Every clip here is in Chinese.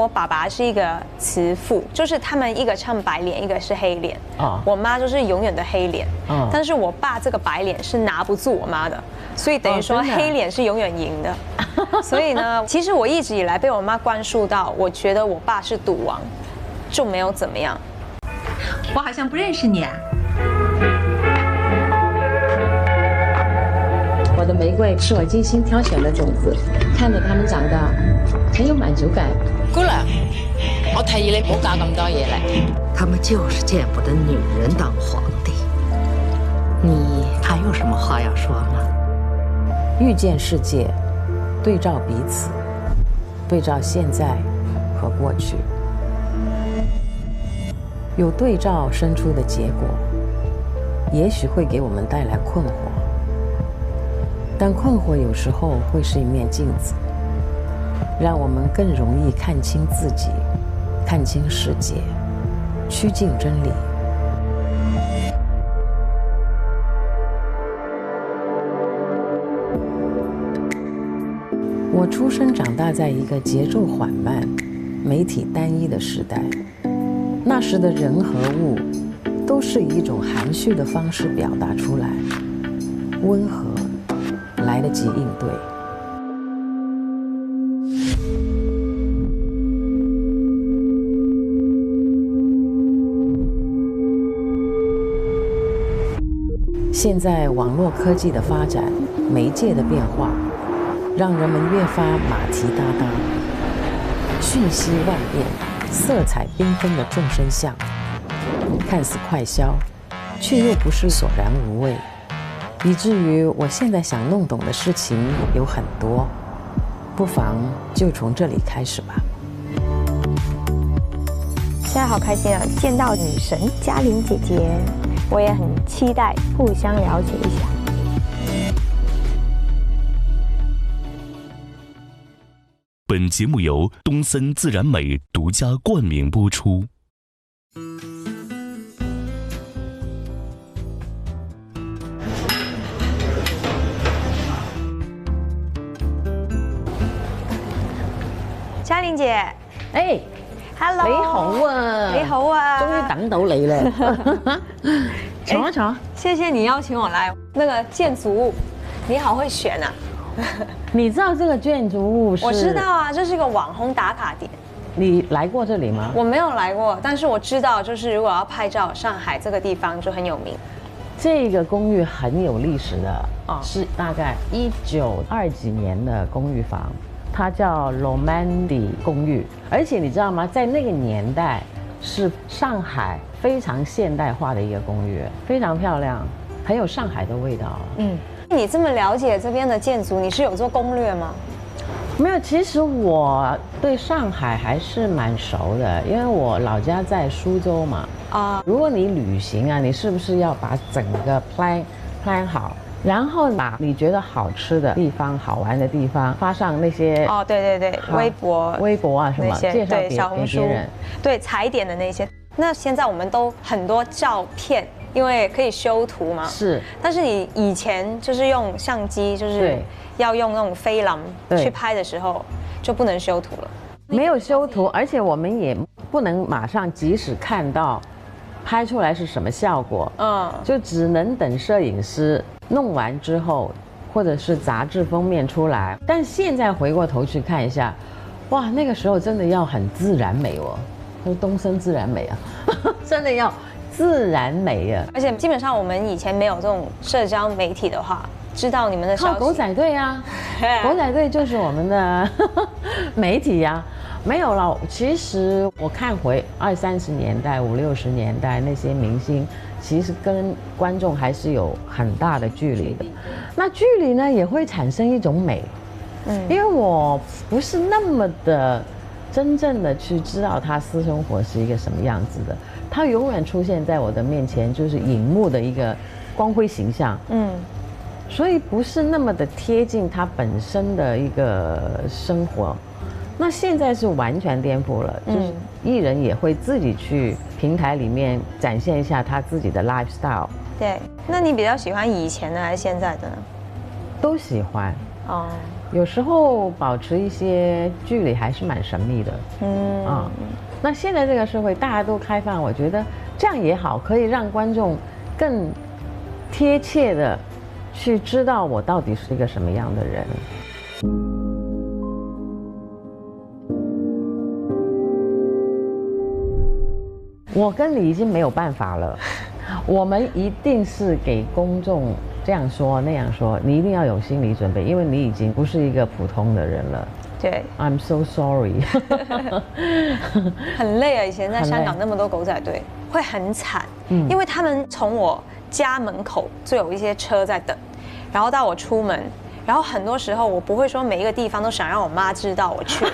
我爸爸是一个慈父，就是他们一个唱白脸，一个是黑脸。我妈就是永远的黑脸。但是我爸这个白脸是拿不住我妈的，所以等于说黑脸是永远赢的。所以呢，其实我一直以来被我妈灌输到，我觉得我爸是赌王，就没有怎么样。我好像不认识你啊。我的玫瑰是我精心挑选的种子，看着它们长大，很有满足感。姑娘，我提議你唔好搞咁多嘢嚟。他们就是见不得女人当皇帝。你还有什么话要说吗？遇见世界，对照彼此，对照现在和过去，有对照生出的结果，也许会给我们带来困惑。但困惑有时候会是一面镜子，让我们更容易看清自己，看清世界，趋近真理。我出生长大在一个节奏缓慢、媒体单一的时代，那时的人和物都是以一种含蓄的方式表达出来，温和，来得及应对。现在网络科技的发展，媒介的变化，让人们越发马蹄哒哒，瞬息万变，色彩缤纷的众生相，看似快消，却又不是索然无味。以至于我现在想弄懂的事情有很多，不妨就从这里开始吧。现在好开心啊，见到女神嘉玲姐姐，我也很期待互相了解一下。本节目由东森自然美独家冠名播出。嘉玲姐，哎 ，Hello， 你好啊，你好啊，终于等到你了。坐一坐。谢谢你邀请我来。那个建筑物，你好会选啊。你知道这个建筑物是？我知道啊，这是一个网红打卡点。你来过这里吗？我没有来过，但是我知道，就是如果要拍照，上海这个地方就很有名。这个公寓很有历史的，是大概1920几年的公寓房。它叫 Romandy 公寓，而且你知道吗？在那个年代，是上海非常现代化的一个公寓，非常漂亮，很有上海的味道。你这么了解这边的建筑，你是有做攻略吗？没有，其实我对上海还是蛮熟的，因为我老家在苏州嘛。如果你旅行啊，你是不是要把整个 plan 好？然后把你觉得好吃的地方、好玩的地方发上那些对，微博啊什么，介绍给别人，对踩点的那些。那现在我们都很多照片，因为可以修图嘛。是。但是你以前就是用相机，就是要用那种菲林去拍的时候，就不能修图了。没有修图，而且我们也不能马上即使看到拍出来是什么效果，就只能等摄影师弄完之后，或者是杂志封面出来。但现在回过头去看一下，哇，那个时候真的要很自然美哦，就东森自然美啊，真的要自然美啊。而且基本上我们以前没有这种社交媒体的话，知道你们的消息。靠狗仔队啊，狗仔队就是我们的媒体啊。没有了，其实我看回20、30年代、50、60年代那些明星，其实跟观众还是有很大的距离的。那距离呢，也会产生一种美，因为我不是那么的真正的去知道他私生活是一个什么样子的，他永远出现在我的面前就是荧幕的一个光辉形象，所以不是那么的贴近他本身的一个生活。那现在是完全颠覆了，就是艺人也会自己去平台里面展现一下他自己的 lifestyle。对，那你比较喜欢以前的还是现在的呢？都喜欢。有时候保持一些距离还是蛮神秘的。那现在这个社会大家都开放，我觉得这样也好，可以让观众更贴切的去知道我到底是一个什么样的人。我跟你已经没有办法了，我们一定是给公众这样说那样说，你一定要有心理准备，因为你已经不是一个普通的人了。对 ，I'm so sorry 。很累啊！以前在香港那么多狗仔队，会很惨，因为他们从我家门口就有一些车在等，然后到我出门。然后很多时候我不会说每一个地方都想让我妈知道我去了，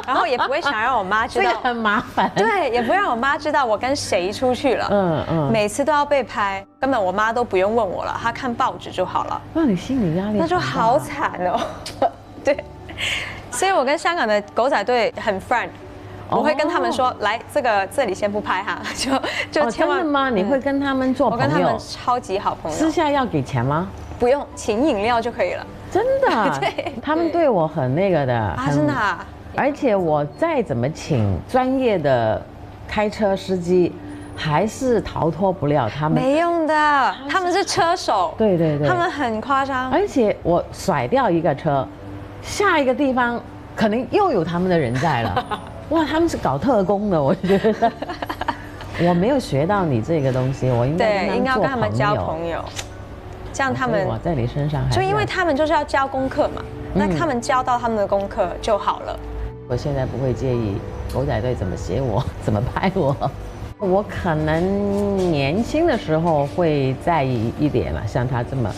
然后也不会想让我妈知道，这个很麻烦。对，也不让我妈知道我跟谁出去了。每次都要被拍，根本我妈都不用问我了，她看报纸就好了。那你心理压力那就好惨哦。对，所以我跟香港的狗仔队很 friend。我会跟他们说，来这里先不拍哈，就千万。真的吗？你会跟他们做朋友？我跟他们超级好朋友。私下要给钱吗？不用，请饮料就可以了。真的？对，他们对我很那个的啊，真的啊。而且我再怎么请专业的开车司机，还是逃脱不了他们。没用的，他们是车手。对对对，他们很夸张。而且我甩掉一个车，下一个地方可能又有他们的人在了。哇，他们是搞特工的，我觉得。我没有学到你这个东西，我应该跟他们交朋友。这样他们我在你身上就因为他们就是要交功课嘛，那他们交到他们的功课就好了。我现在不会介意狗仔队怎么写我，怎么拍我。我可能年轻的时候会在意一点了，像他这么，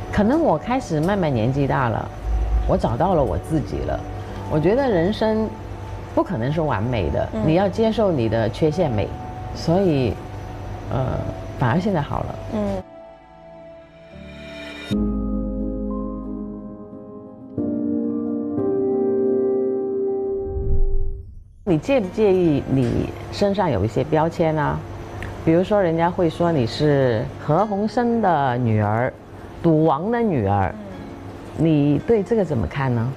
可能我开始慢慢年纪大了，我找到了我自己了。我觉得人生不可能是完美的，你要接受你的缺陷美，所以反而现在好了。你介不介意你身上有一些标签啊？比如说人家会说你是何鸿燊的女儿，赌王的女儿，你对这个怎么看呢？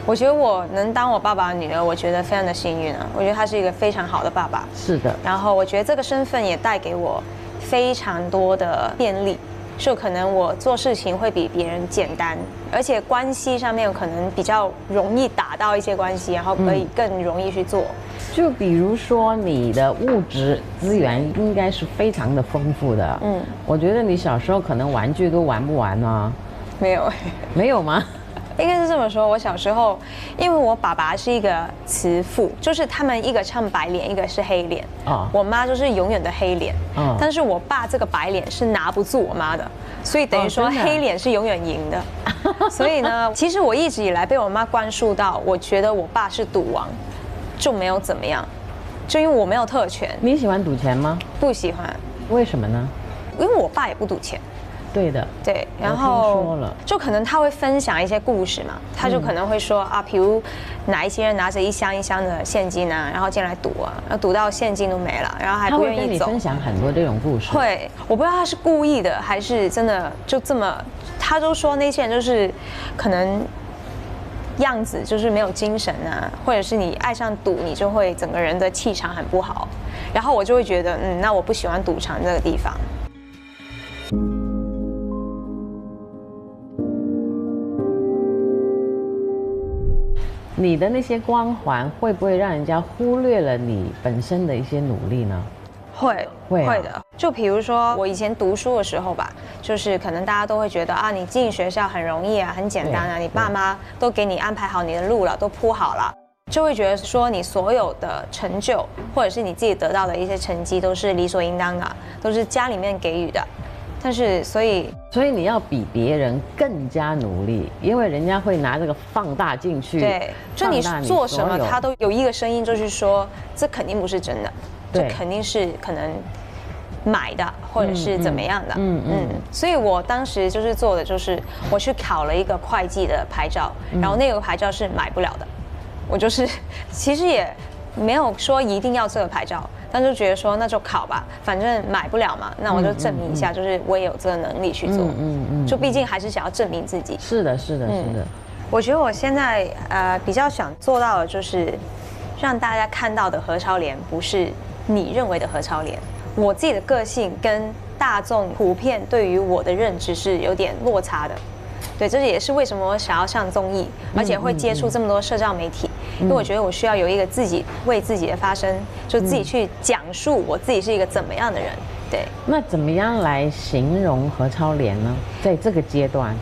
我觉得我能当我爸爸的女儿，我觉得非常的幸运啊！我觉得他是一个非常好的爸爸。是的。然后我觉得这个身份也带给我非常多的便利，就可能我做事情会比别人简单，而且关系上面可能比较容易打到一些关系，然后可以更容易去做。就比如说你的物质资源应该是非常的丰富的。我觉得你小时候可能玩具都玩不完啊。没有。没有吗？应该是这么说，我小时候，因为我爸爸是一个慈父，就是他们一个唱白脸，一个是黑脸。我妈就是永远的黑脸。但是我爸这个白脸是拿不住我妈的，所以等于说黑脸是永远赢的。所以呢，其实我一直以来被我妈灌输到，我觉得我爸是赌王，就没有怎么样，就因为我没有特权。你喜欢赌钱吗？不喜欢。为什么呢？因为我爸也不赌钱。对的，对，然后就可能他会分享一些故事嘛，他就可能会说啊，比如哪一些人拿着一箱一箱的现金啊，然后进来赌啊，然后赌到现金都没了，然后还不愿意走。他会跟你分享很多这种故事。会，我不知道他是故意的还是真的就这么，他都说那些人就是可能样子就是没有精神啊，或者是你爱上赌，你就会整个人的气场很不好，然后我就会觉得那我不喜欢赌场这个地方。你的那些光环会不会让人家忽略了你本身的一些努力呢？会的。就比如说我以前读书的时候吧，就是可能大家都会觉得啊，你进学校很容易啊，很简单啊，你爸妈都给你安排好你的路了，都铺好了，就会觉得说你所有的成就或者是你自己得到的一些成绩都是理所应当的，都是家里面给予的。但是所以你要比别人更加努力，因为人家会拿这个放大进去。对，就你做什么，他都有一个声音，就是说这肯定不是真的，这肯定是可能买的，或者是怎么样的。所以我当时就是做的就是我去考了一个会计的牌照，然后那个牌照是买不了的，我就是其实也没有说一定要这个牌照。但就觉得说那就考吧，反正买不了嘛，那我就证明一下，就是我也有这个能力去做。就毕竟还是想要证明自己。是的。我觉得我现在比较想做到的就是让大家看到的何超莲不是你认为的何超莲。我自己的个性跟大众普遍对于我的认知是有点落差的。对，这也是为什么我想要上综艺，而且会接触这么多社交媒体，因为我觉得我需要有一个自己为自己的发声，就自己去讲述我自己是一个怎么样的人。对，那怎么样来形容何超莲呢？在这个阶段，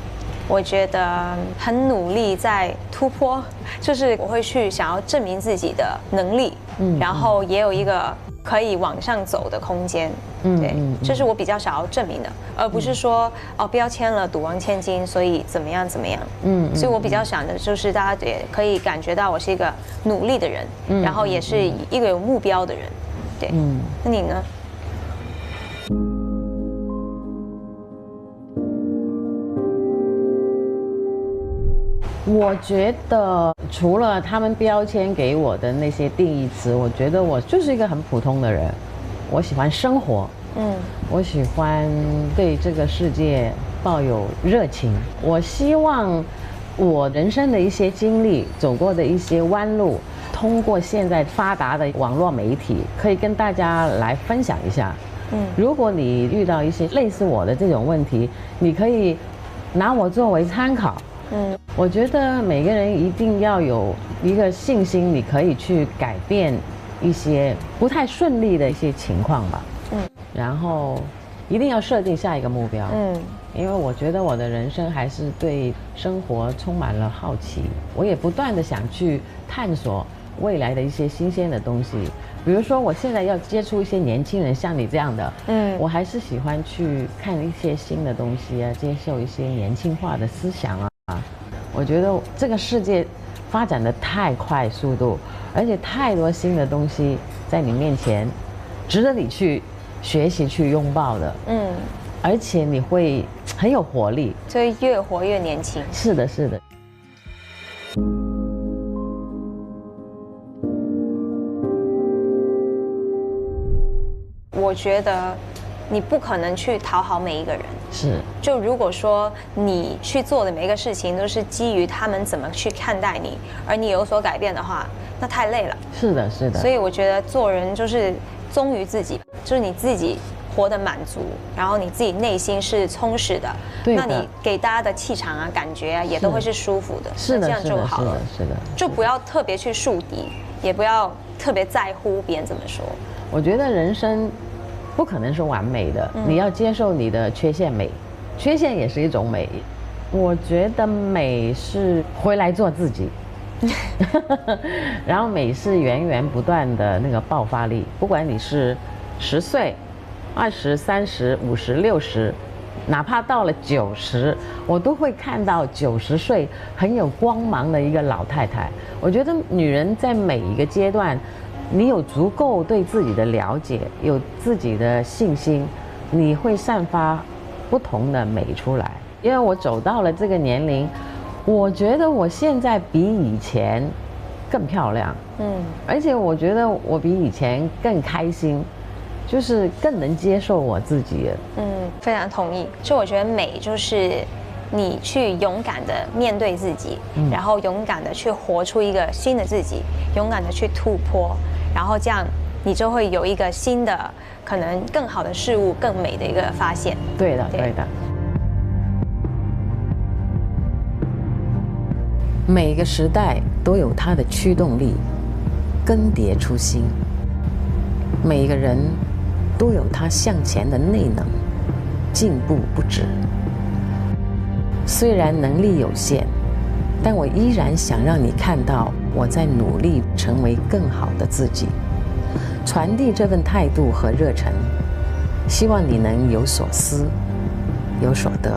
我觉得很努力在突破，就是我会去想要证明自己的能力，然后也有一个可以往上走的空间。对，这是我比较想要证明的，而不是说标签了赌王千金，所以怎么样怎么样。所以我比较想的就是大家也可以感觉到我是一个努力的人，然后也是一个有目标的人。对，那你呢？我觉得除了他们标签给我的那些定义词，我觉得我就是一个很普通的人。我喜欢生活，我喜欢对这个世界抱有热情。我希望我人生的一些经历，走过的一些弯路，通过现在发达的网络媒体，可以跟大家来分享一下。如果你遇到一些类似我的这种问题，你可以拿我作为参考。我觉得每个人一定要有一个信心，你可以去改变一些不太顺利的一些情况吧。然后一定要设定下一个目标。因为我觉得我的人生还是对生活充满了好奇，我也不断的想去探索未来的一些新鲜的东西。比如说我现在要接触一些年轻人，像你这样的，我还是喜欢去看一些新的东西啊，接受一些年轻化的思想啊。我觉得这个世界发展的太快速度，而且太多新的东西在你面前，值得你去学习、去拥抱的。而且你会很有活力，就越活越年轻。是的，是的。我觉得你不可能去讨好每一个人。是。就如果说你去做的每一个事情都是基于他们怎么去看待你，而你有所改变的话，那太累了。是的，是的。所以我觉得做人就是忠于自己，就是你自己活得满足，然后你自己内心是充实的，那你给大家的气场啊、感觉啊，也都会是舒服的。是的，这样就好了。是的。就不要特别去树敌，也不要特别在乎别人怎么说。我觉得人生不可能是完美的，你要接受你的缺陷美，缺陷也是一种美。我觉得美是回来做自己，然后美是源源不断的那个爆发力。不管你是10岁、20、30、50、60，哪怕到了90，我都会看到90岁很有光芒的一个老太太。我觉得女人在每一个阶段，你有足够对自己的了解，有自己的信心，你会散发不同的美出来。因为我走到了这个年龄，我觉得我现在比以前更漂亮，而且我觉得我比以前更开心，就是更能接受我自己。非常同意。就我觉得美就是你去勇敢的面对自己，然后勇敢的去活出一个新的自己，勇敢的去突破，然后这样你就会有一个新的可能更好的事物、更美的一个发现。对的，对的。每个时代都有它的驱动力，更迭初心。每个人都有他向前的内能，进步不止。虽然能力有限，但我依然想让你看到我在努力成为更好的自己，传递这份态度和热忱，希望你能有所思，有所得。